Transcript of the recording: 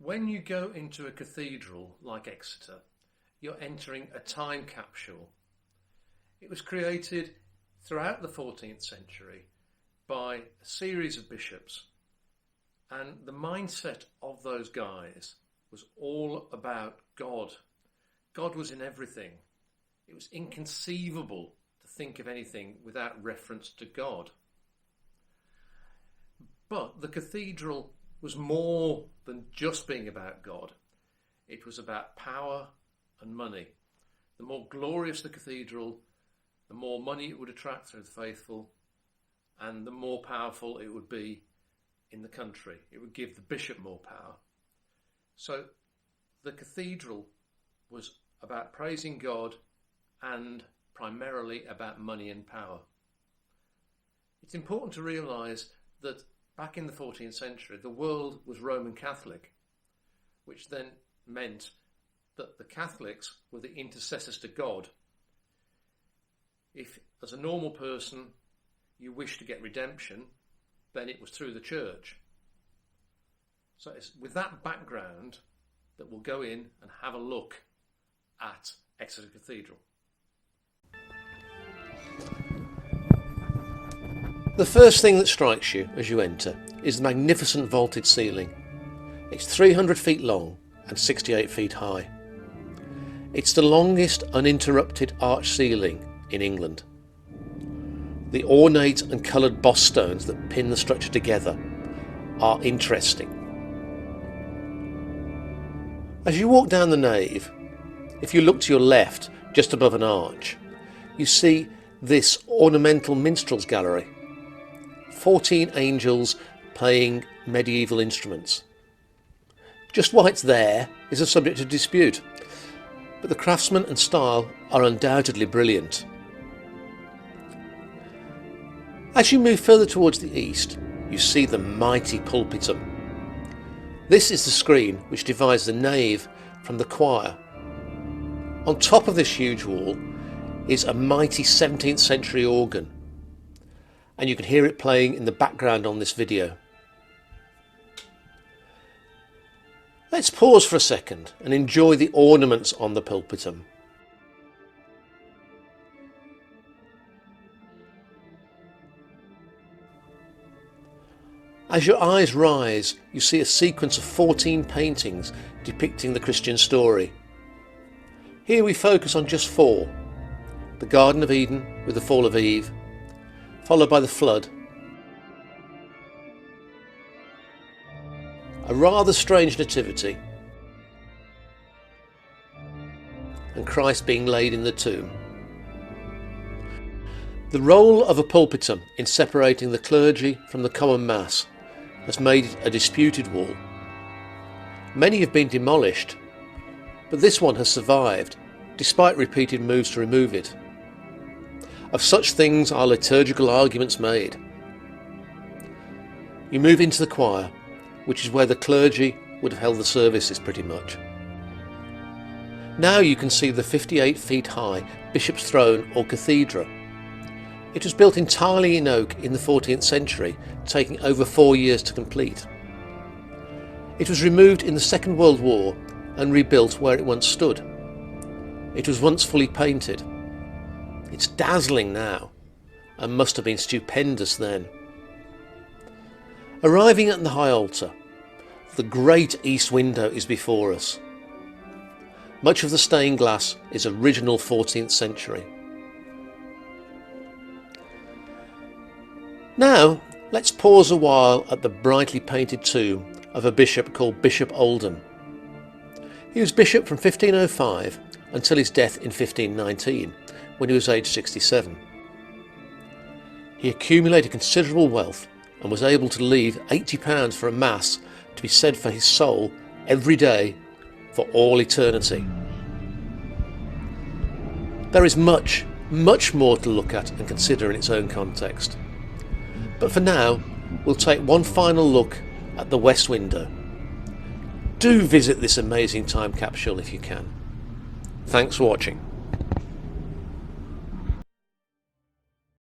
When you go into a cathedral like Exeter, you're entering a time capsule. It was created throughout the 14th century by a series of bishops, and the mindset of those guys was all about God. God was in everything. It was inconceivable to think of anything without reference to God. But the cathedral was more than just being about God. It was about power and money. The more glorious the cathedral, the more money it would attract through the faithful, and the more powerful it would be in the country. It would give the bishop more power. So the cathedral was about praising God and primarily about money and power. It's important to realise that back in the 14th century, the world was Roman Catholic, which then meant that the Catholics were the intercessors to God. If, as a normal person, you wish to get redemption, then it was through the church. So it's with that background that we'll go in and have a look at Exeter Cathedral. The first thing that strikes you as you enter is the magnificent vaulted ceiling. It's 300 feet long and 68 feet high. It's the longest uninterrupted arch ceiling in England. The ornate and coloured boss stones that pin the structure together are interesting. As you walk down the nave, if you look to your left, just above an arch, you see this ornamental minstrels gallery. 14 angels playing medieval instruments. Just why it's there is a subject of dispute, but the craftsmen and style are undoubtedly brilliant. As you move further towards the east, you see the mighty pulpitum. This is the screen which divides the nave from the choir. On top of this huge wall is a mighty 17th century organ, and you can hear it playing in the background on this video. Let's pause for a second and enjoy the ornaments on the pulpitum. As your eyes rise, you see a sequence of 14 paintings depicting the Christian story. Here we focus on just 4. The Garden of Eden with the fall of Eve, followed by the flood. A rather strange nativity, and Christ being laid in the tomb. The role of a pulpitum in separating the clergy from the common mass has made it a disputed wall. Many have been demolished, but this one has survived, despite repeated moves to remove it. Of such things are liturgical arguments made. You move into the choir, which is where the clergy would have held the services pretty much. Now you can see the 58 feet high Bishop's Throne or Cathedra. It was built entirely in oak in the 14th century, taking over 4 years to complete. It was removed in the Second World War and rebuilt where it once stood. It was once fully painted. It's dazzling now, and must have been stupendous then. Arriving at the high altar, the great east window is before us. Much of the stained glass is original 14th century. Now, let's pause a while at the brightly painted tomb of a bishop called Bishop Oldham. He was bishop from 1505 until his death in 1519, when he was aged 67. He accumulated considerable wealth and was able to leave £80 for a mass to be said for his soul every day for all eternity. There is much, much more to look at and consider in its own context. But for now, we'll take one final look at the west window. Do visit this amazing time capsule if you can. Thanks for watching.